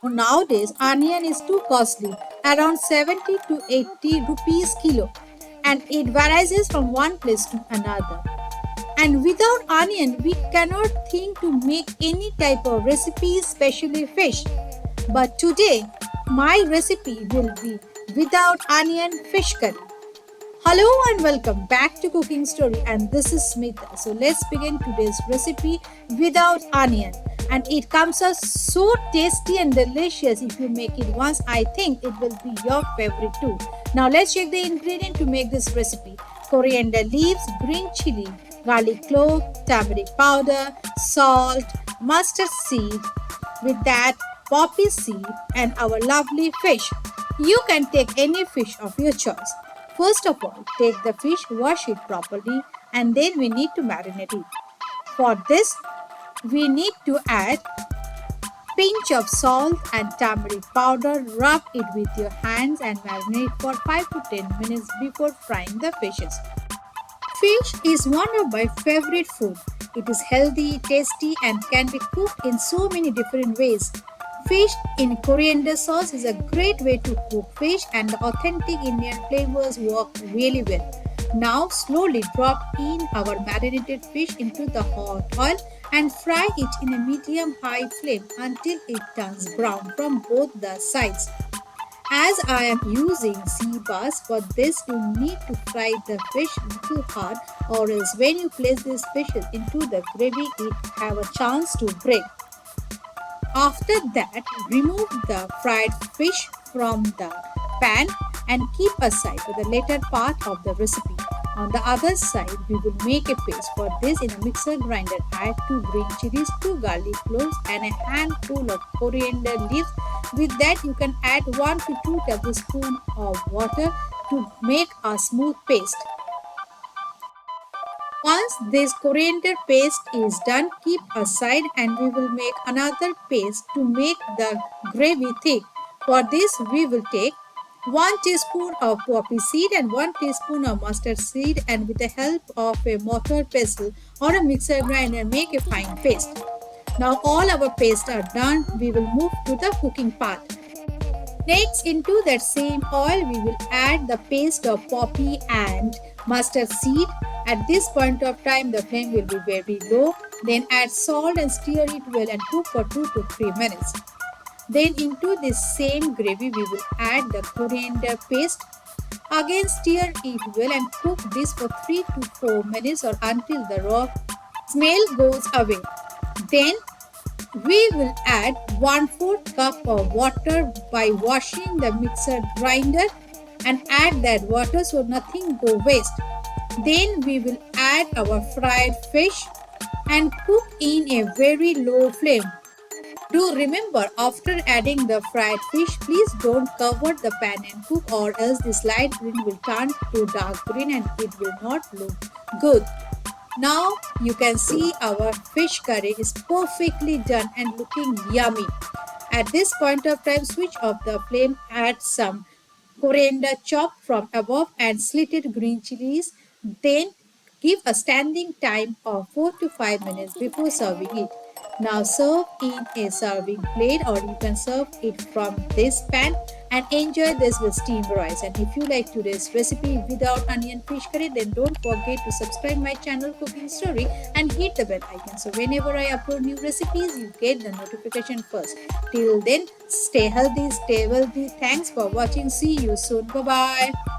Nowadays, onion is too costly, around 70 to 80 rupees kilo, and it varies from one place to another. And without onion, we cannot think to make any type of recipe, especially fish. But today, my recipe will be without onion fish curry. Hello and welcome back to Cooking Story, and this is Smita. So let's begin today's recipe without onion. And it comes out so tasty and delicious if you make it once. I think it will be your favorite too. Now let's check the ingredient to make this recipe. Coriander leaves, green chili, garlic clove, turmeric powder, salt, mustard seed, with that poppy seed and our lovely fish. You can take any fish of your choice. First of all, take the fish, wash it properly, and then we need to marinate it. For this, we need to add pinch of salt and turmeric powder. Rub it with your hands and marinate for 5 to 10 minutes before frying the fishes. Fish is one of my favorite food. It is healthy, tasty, and can be cooked in so many different ways. Fish in coriander sauce is a great way to cook fish, and the authentic Indian flavors work really well. Now slowly drop in our marinated fish into the hot oil and fry it in a medium-high flame until it turns brown from both the sides. As I am using sea bass for this, you need to fry the fish little hard, or else when you place these fishes into the gravy, it have a chance to break. After that, remove the fried fish from the pan and keep aside for the later part of the recipe. On the other side, we will make a paste. For this, in a mixer grinder, add 2 green chilies, 2 garlic cloves, and a handful of coriander leaves. With that, you can add 1 to 2 tablespoons of water to make a smooth paste. Once this coriander paste is done, keep aside and we will make another paste to make the gravy thick. For this, we will take 1 teaspoon of poppy seed and 1 teaspoon of mustard seed, and with the help of a mortar pestle or a mixer grinder, make a fine paste. Now all our pastes are done, we will move to the cooking part. Next, into that same oil, we will add the paste of poppy and mustard seed. At this point of time, the flame will be very low. Then add salt and stir it well and cook for 2 to 3 minutes. Then into this same gravy, we will add the coriander paste. Again, stir it well and cook this for 3 to 4 minutes or until the raw smell goes away. Then we will add 1/4 cup of water by washing the mixer grinder and add that water so nothing go waste. Then we will add our fried fish and cook in a very low flame. Do remember, after adding the fried fish, please don't cover the pan and cook, or else this light green will turn to dark green and it will not look good. Now you can see our fish curry is perfectly done and looking yummy. At this point of time, switch off the flame, add some coriander chopped from above and slitted green chilies. Then give a standing time of 4 to 5 minutes before serving it. Now serve in a serving plate, or you can serve it from this pan and enjoy this with steamed rice. And if you like today's recipe without onion fish curry, then don't forget to subscribe my channel Cooking Story and hit the bell icon, so whenever I upload new recipes, you get the notification first. Till then, stay healthy, stay wealthy. Thanks for watching. See you soon. Bye bye.